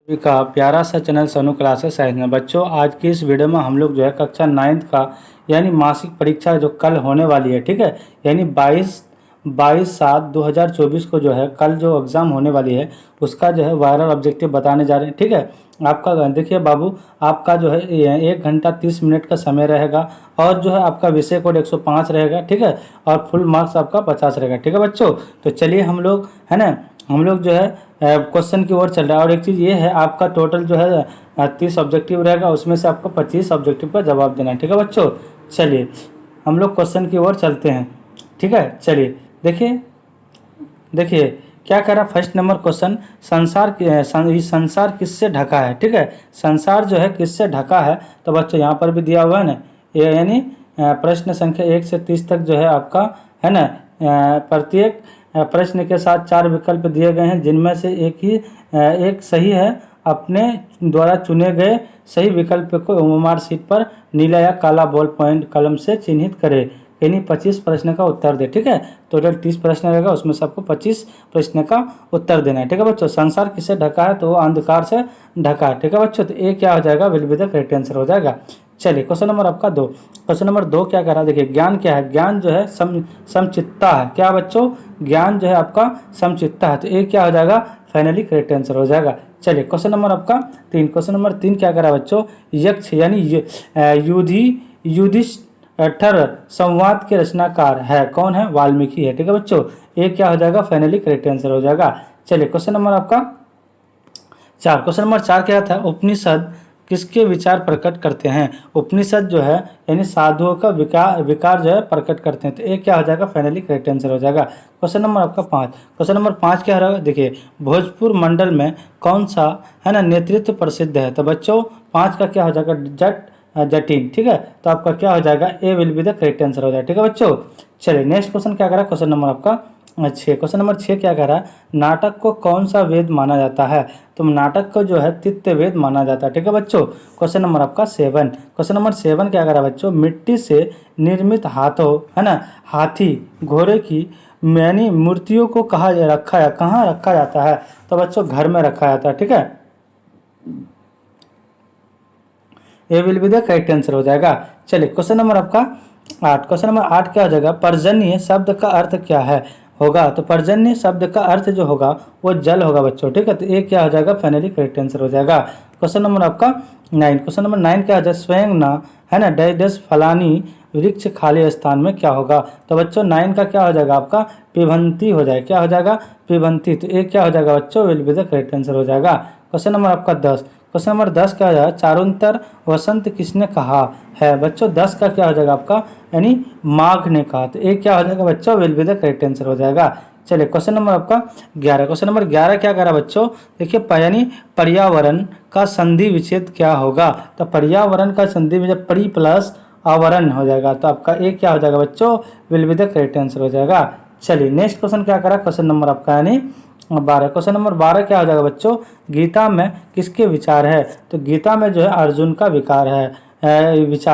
का प्यारा सा चैनल सोनू क्लासेस साइंस में। बच्चों, आज की इस वीडियो में हम लोग जो है कक्षा 9th का यानी मासिक परीक्षा जो कल होने वाली है, ठीक है, यानी 22/7/2024 को जो है कल जो एग्ज़ाम होने वाली है उसका जो है वायरल ऑब्जेक्टिव बताने जा रहे हैं। ठीक है, आपका देखिए बाबू, आपका जो है 1 घंटा 30 मिनट का समय रहेगा और जो है आपका विषय कोड 105 रहेगा। ठीक है, और फुल मार्क्स आपका 50 रहेगा। ठीक है बच्चों, तो चलिए हम लोग है ना, हम लोग जो है क्वेश्चन की ओर चल रहा है। और एक चीज़ ये है, आपका टोटल जो है 30 ऑब्जेक्टिव रहेगा, उसमें से आपको 25 ऑब्जेक्टिव का जवाब देना है। ठीक है बच्चों, चलिए हम लोग क्वेश्चन की ओर चलते हैं। ठीक है, चलिए देखिए देखिए क्या कह रहा है। फर्स्ट नंबर क्वेश्चन, संसार किससे ढका है। ठीक है, संसार जो है किससे ढका है, तो बच्चों यहाँ पर भी दिया हुआ है ना, ये यानी प्रश्न संख्या 1 से 30 तक जो है आपका है ना, प्रत्येक प्रश्न के साथ 4 विकल्प दिए गए हैं, जिनमें से एक सही है। अपने द्वारा चुने गए सही विकल्प को मार्कशीट पर नीला या काला बॉल पॉइंट कलम से चिन्हित करें। यानी 25 प्रश्न का उत्तर दे। ठीक है, टोटल 30 प्रश्न रहेगा, उसमें से आपको 25 प्रश्न का उत्तर देना है। ठीक है बच्चों, संसार किससे ढका है, तो वो अंधकार से ढका है। ठीक है बच्चों, तो ये क्या हो जाएगा, will be the correct answer हो जाएगा। चलिए क्वेश्चन नंबर आपका 2। क्वेश्चन नंबर 2 क्या कह रहा है, देखिए ज्ञान क्या है। ज्ञान जो है समचित्ता है। क्या बच्चों, ज्ञान जो है आपका समचित्ता है, तो ये क्या हो जाएगा, फाइनली करेक्ट आंसर हो जाएगा। चलिए क्वेश्चन नंबर आपका 3। क्वेश्चन नंबर 3 क्या कह रहा है बच्चों, यक्ष यानी युधिष्ठिर संवाद के रचनाकार है, कौन है, वाल्मीकि है। ठीक है बच्चों, ये क्या हो जाएगा, फाइनली करेक्ट आंसर हो जाएगा। चलिए क्वेश्चन नंबर आपका 4। क्वेश्चन नंबर 4 क्या था, उपनिषद किसके विचार प्रकट करते हैं। उपनिषद जो है यानी साधुओं का विकार जो है प्रकट करते हैं, तो ये क्या हो जाएगा, फाइनली करेक्ट आंसर हो जाएगा। क्वेश्चन नंबर आपका 5। क्वेश्चन नंबर 5 क्या रहेगा, देखिए भोजपुर मंडल में कौन सा है ना नेतृत्व प्रसिद्ध है, तो बच्चों 5 का क्या हो जाएगा, जटिन। ठीक है, तो आपका क्या हो जाएगा, A will be the correct answer हो जाएगा। ठीक है बच्चों, चलिए नेक्स्ट क्वेश्चन क्या करा, क्वेश्चन नंबर आपका 6। क्वेश्चन नंबर 6 क्या कह रहा है, नाटक को कौन सा वेद माना जाता है, तो नाटक को जो है तित्य वेद माना जाता है। ठीक है बच्चों, क्वेश्चन नंबर आपका 7। क्वेश्चन नंबर 7 क्या कह रहा है बच्चों, मिट्टी से निर्मित हाथों है ना, हाथी घोड़े की यानी मूर्तियों को कहाँ रखा जाता है, तो बच्चों घर में रखा जाता है। ठीक है, ये will be the correct answer हो जाएगा। चलिए क्वेश्चन नंबर आपका 8। क्वेश्चन नंबर 8 क्या हो जाएगा, पर्जन्य शब्द का अर्थ क्या है होगा, तो पर्जन्य शब्द का अर्थ जो होगा वो जल होगा बच्चों। ठीक है, तो ये क्या हो जाएगा, फाइनली करेक्ट आंसर हो जाएगा। क्वेश्चन नंबर आपका 9। क्वेश्चन नंबर 9 क्या हो जाएगा, स्वयं ना है ना डैश फलानी वृक्ष खाली स्थान में क्या होगा, तो बच्चों 9 का क्या हो जाएगा, आपका पिबंती हो जाएगा। क्या हो जाएगा, पिबंती, तो ये क्या हो जाएगा बच्चों, will be the correct answer हो जाएगा। क्वेश्चन नंबर आपका 10। क्वेश्चन नंबर 10 क्या हो जाएगा, चारुंतर वसंत किसने कहा है, बच्चों 10 का क्या हो जाएगा आपका, यानी माघ ने कहा, तो एक क्या हो जाएगा बच्चों, will be the correct answer हो जाएगा। चलिए क्वेश्चन नंबर आपका 11। क्वेश्चन नंबर 11 क्या कह रहा है बच्चों, देखिए यानी पर्यावरण का संधि विच्छेद क्या होगा, तो पर्यावरण का संधि विच्छेद परि प्लस आवरण हो जाएगा, तो आपका एक क्या हो जाएगा बच्चों, will be the correct answer हो जाएगा। चलिए नेक्स्ट क्वेश्चन क्या करा, क्वेश्चन नंबर आपका यानी 12। क्वेश्चन नंबर 12 क्या हो जाएगा बच्चों, गीता में किसके विचार है, तो गीता में जो है अर्जुन का विचार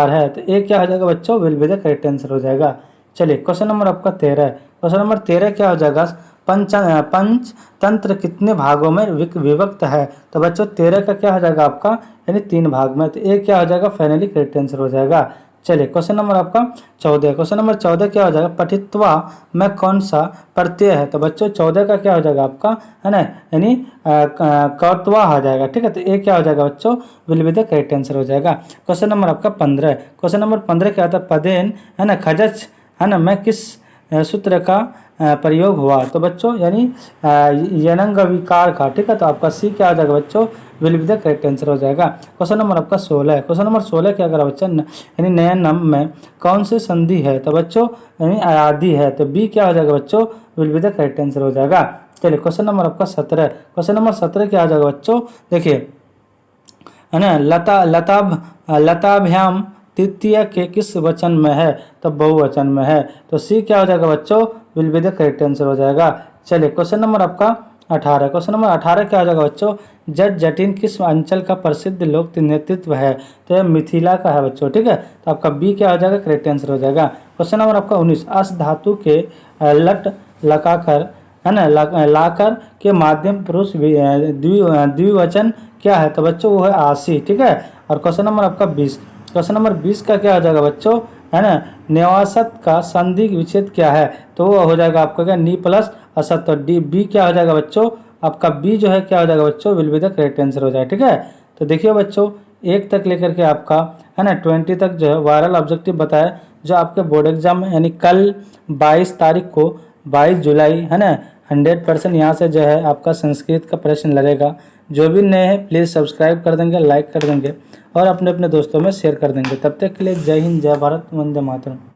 है, तो एक क्या हो जाएगा बच्चों, will be the correct answer हो जाएगा। चलिए क्वेश्चन नंबर आपका 13। क्वेश्चन नंबर 13 क्या हो जाएगा, पंचतंत्र कितने भागों में विभक्त है, तो बच्चों 13 का क्या हो जाएगा आपका, यानी 3 भाग में, तो एक क्या हो जाएगा, फाइनली करेक्ट आंसर हो जाएगा। चलिए क्वेश्चन नंबर आपका 14। क्वेश्चन नंबर 14 क्या हो जाएगा, पठित्वा में कौन सा प्रत्यय है, तो बच्चों 14 का क्या हो जाएगा आपका, है ना, यानी कौत्वा हो जाएगा। ठीक है, तो ये क्या हो जाएगा बच्चों, will be the correct answer हो जाएगा। क्वेश्चन नंबर आपका 15। क्वेश्चन नंबर 15 क्या होता है, पदेन है ना खजच है ना में किस सूत्र का प्रयोग हुआ, तो बच्चों यानी यनंग विकार का। ठीक है, तो आपका सी क्या हो जाएगा बच्चों, will be the correct answer हो जाएगा। क्वेश्चन नंबर आपका 16 है। क्वेश्चन नंबर 16 क्या करा बच्चा, यानी नयनम में कौन सी संधि है, तो बच्चों यानी आदि है, तो बी क्या हो जाएगा बच्चों, will be the correct answer हो जाएगा। चलिए क्वेश्चन नंबर आपका 17। क्वेश्चन नंबर 17 क्या हो जाएगा बच्चों, देखिए है ना लताभ्याम तृतीय के किस वचन में है, तो बहुवचन में है, तो सी क्या हो जाएगा बच्चों, will be the correct answer हो जाएगा। चलिए क्वेश्चन नंबर आपका 18। क्वेश्चन नंबर 18 क्या हो जाएगा बच्चों, जटिन किस अंचल का प्रसिद्ध लोक नेतृत्व है, तो यह मिथिला का है बच्चों। ठीक है, तो आपका बी क्या हो जाएगा, करेक्ट आंसर हो जाएगा। क्वेश्चन नंबर आपका 19। अस धातु के लट लगाकर है ना लाकर के माध्यम पुरुष द्विवचन क्या है, तो बच्चों वो है 80, ठीक है। और क्वेश्चन नंबर आपका 20, क्वेश्चन नंबर 20 का क्या हो जाएगा बच्चों, है ना, नेवासत का संधि विच्छेद क्या है, तो वो हो जाएगा आपका क्या, नी प्लस असत। तो डी बी क्या हो जाएगा बच्चों, आपका बी जो है क्या हो जाएगा बच्चों, will be the correct answer हो जाए, ठीक है। तो देखिए बच्चों 1 तक लेकर के आपका, है ना, 20 तक जो है वायरल ऑब्जेक्टिव बताया, जो आपके बोर्ड एग्जाम में यानी कल 22 तारीख को, 22 जुलाई, है ना, 100% यहाँ से जो है आपका संस्कृत का प्रश्न लगेगा। जो भी नए हैं प्लीज़ सब्सक्राइब कर देंगे, लाइक कर देंगे और अपने अपने दोस्तों में शेयर कर देंगे। तब तक के लिए जय हिंद, जय भारत, वंदे मातरम।